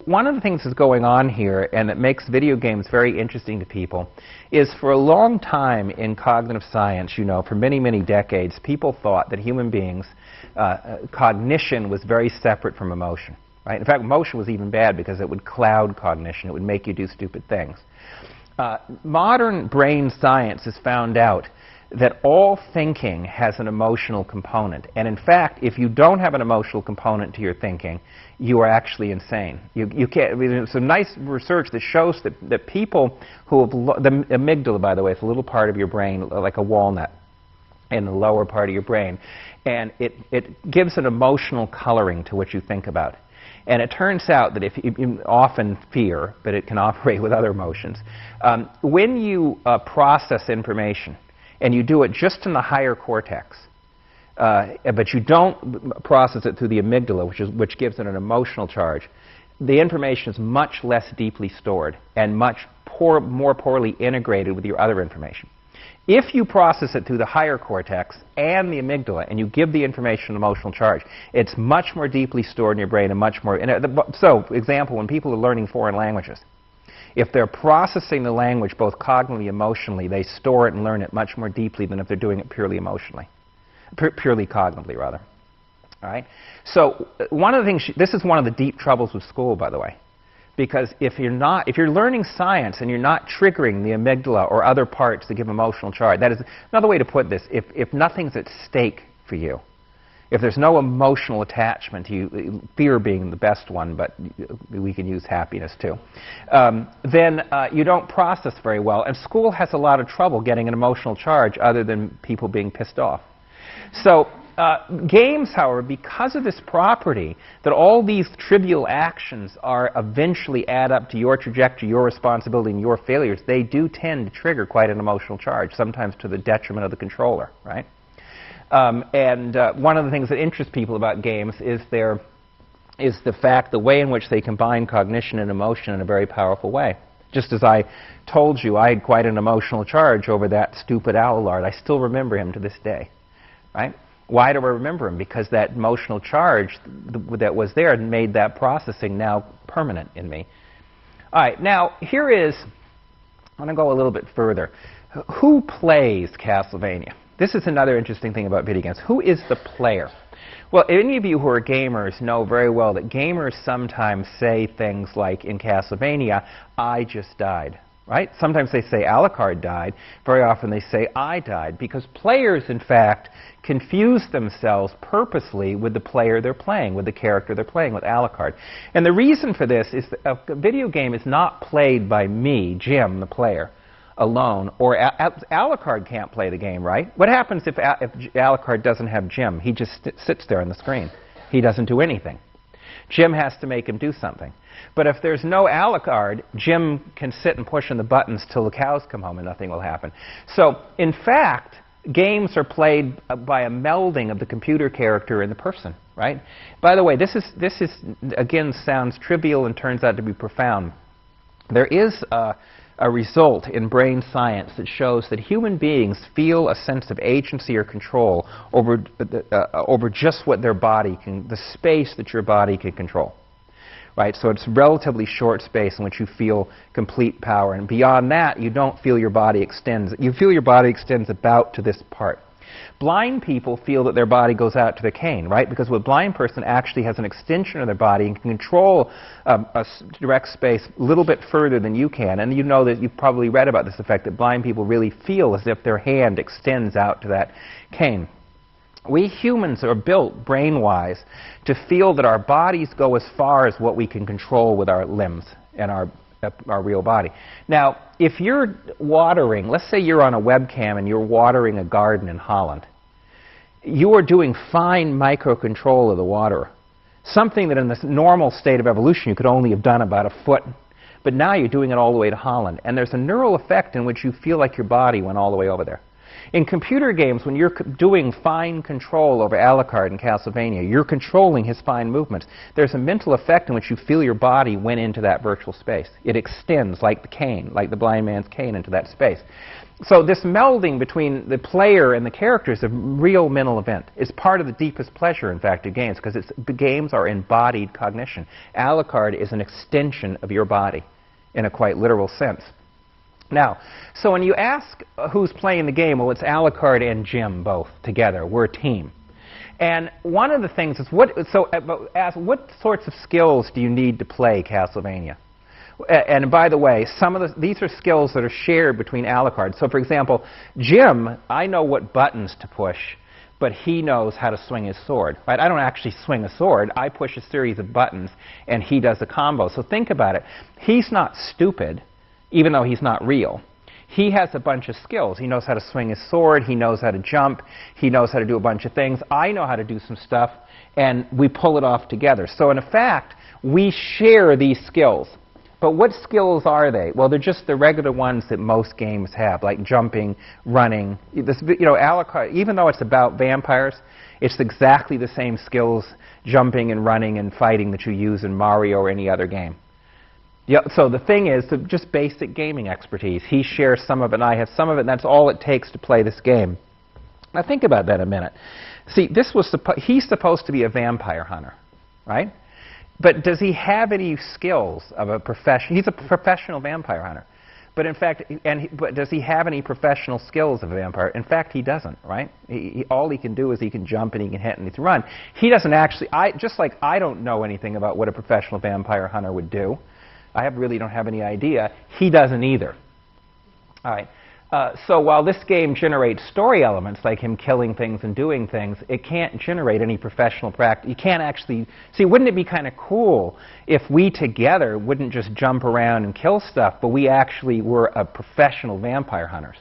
one of the things that's going on here, and that makes video games very interesting to people, is for a long time in cognitive science, you know, for many, many decades, people thought that human beings, cognition was very separate from emotion. Right? In fact, emotion was even bad because it would cloud cognition. It would make you do stupid things. Modern brain science has found out that all thinking has an emotional component. And in fact, if you don't have an emotional component to your thinking, you are actually insane. You can't, I mean, there's some nice research that shows that people who have, the amygdala, by the way, is a little part of your brain, like a walnut, in the lower part of your brain. And it gives an emotional coloring to what you think about. And it turns out that if you often fear, but it can operate with other emotions, when you process information, and you do it just in the higher cortex, but you don't process it through the amygdala, which gives it an emotional charge, the information is much less deeply stored and much more poorly integrated with your other information. If you process it through the higher cortex and the amygdala, and you give the information an emotional charge, it's much more deeply stored in your brain and much more... So, example, when people are learning foreign languages, if they're processing the language both cognitively and emotionally, they store it and learn it much more deeply than if they're doing it purely emotionally. Purely cognitively, rather. All right? So, one of the things... This is one of the deep troubles with school, by the way. Because if you're learning science and you're not triggering the amygdala or other parts that give emotional charge, that is another way to put this. If nothing's at stake for you, if there's no emotional attachment to you, fear being the best one, but we can use happiness too, then you don't process very well. And school has a lot of trouble getting an emotional charge other than people being pissed off. So games, however, because of this property, that all these trivial actions are eventually add up to your trajectory, your responsibility, and your failures, they do tend to trigger quite an emotional charge, sometimes to the detriment of the controller, right? One of the things that interests people about games is the fact, the way in which they combine cognition and emotion in a very powerful way. Just as I told you, I had quite an emotional charge over that stupid Allard. I still remember him to this day, right? Why do I remember him? Because that emotional charge that was there made that processing now permanent in me. All right, now here is, I want to go a little bit further. Who plays Castlevania? This is another interesting thing about video games. Who is the player? Well, any of you who are gamers know very well that gamers sometimes say things like, in Castlevania, I just died. Right? Sometimes they say Alucard died. Very often they say I died, because players, in fact, confuse themselves purposely with the player they're playing, with the character they're playing, with Alucard. And the reason for this is that a video game is not played by me, Jim, the player, alone. Or Alucard can't play the game, right? What happens if Alucard doesn't have Jim? He just sits there on the screen. He doesn't do anything. Jim has to make him do something. But if there's no Alucard, Jim can sit and push on the buttons till the cows come home and nothing will happen. So, in fact, games are played by a melding of the computer character and the person, right? By the way, this is again, sounds trivial and turns out to be profound. There is a result in brain science that shows that human beings feel a sense of agency or control over just what their body can, the space that your body can control. Right? So it's relatively short space in which you feel complete power. And beyond that, you don't feel your body extends. You feel your body extends about to this part. Blind people feel that their body goes out to the cane, right? Because a blind person actually has an extension of their body and can control a direct space a little bit further than you can. And you know that you've probably read about this effect, that blind people really feel as if their hand extends out to that cane. We humans are built, brain-wise, to feel that our bodies go as far as what we can control with our limbs and our real body. Now, if you're watering, let's say you're on a webcam and you're watering a garden in Holland, you are doing fine microcontrol of the water, something that in the normal state of evolution you could only have done about a foot. But now you're doing it all the way to Holland, and there's a neural effect in which you feel like your body went all the way over there. In computer games, when you're doing fine control over Alucard in Castlevania, you're controlling his fine movements. There's a mental effect in which you feel your body went into that virtual space. It extends like the cane, like the blind man's cane, into that space. So this melding between the player and the character is a real mental event. It's part of the deepest pleasure, in fact, of games, because the games are embodied cognition. Alucard is an extension of your body in a quite literal sense. Now, so when you ask who's playing the game, well, it's Alucard and Jim both together. We're a team. And one of the things is, what sorts of skills do you need to play Castlevania? And by the way, these are skills that are shared between Alucard. So for example, Jim, I know what buttons to push, but he knows how to swing his sword. Right? I don't actually swing a sword. I push a series of buttons, and he does a combo. So think about it. He's not stupid, even though he's not real. He has a bunch of skills. He knows how to swing his sword. He knows how to jump. He knows how to do a bunch of things. I know how to do some stuff, and we pull it off together. So in fact, we share these skills. But what skills are they? Well, they're just the regular ones that most games have, like jumping, running. Alucard, even though it's about vampires, it's exactly the same skills, jumping and running and fighting, that you use in Mario or any other game. So the thing is, just basic gaming expertise. He shares some of it, and I have some of it, and that's all it takes to play this game. Now think about that a minute. See, he's supposed to be a vampire hunter, right? But does he have any skills of a profession? He's a professional vampire hunter. But in fact, but does he have any professional skills of a vampire? In fact, he doesn't, right? All he can do is he can jump and he can hit and he can run. He doesn't actually, just like I don't know anything about what a professional vampire hunter would do. I really don't have any idea. He doesn't either. All right. So while this game generates story elements, like him killing things and doing things, it can't generate any professional practice. You can't actually... See, wouldn't it be kind of cool if we together wouldn't just jump around and kill stuff, but we actually were professional vampire hunters?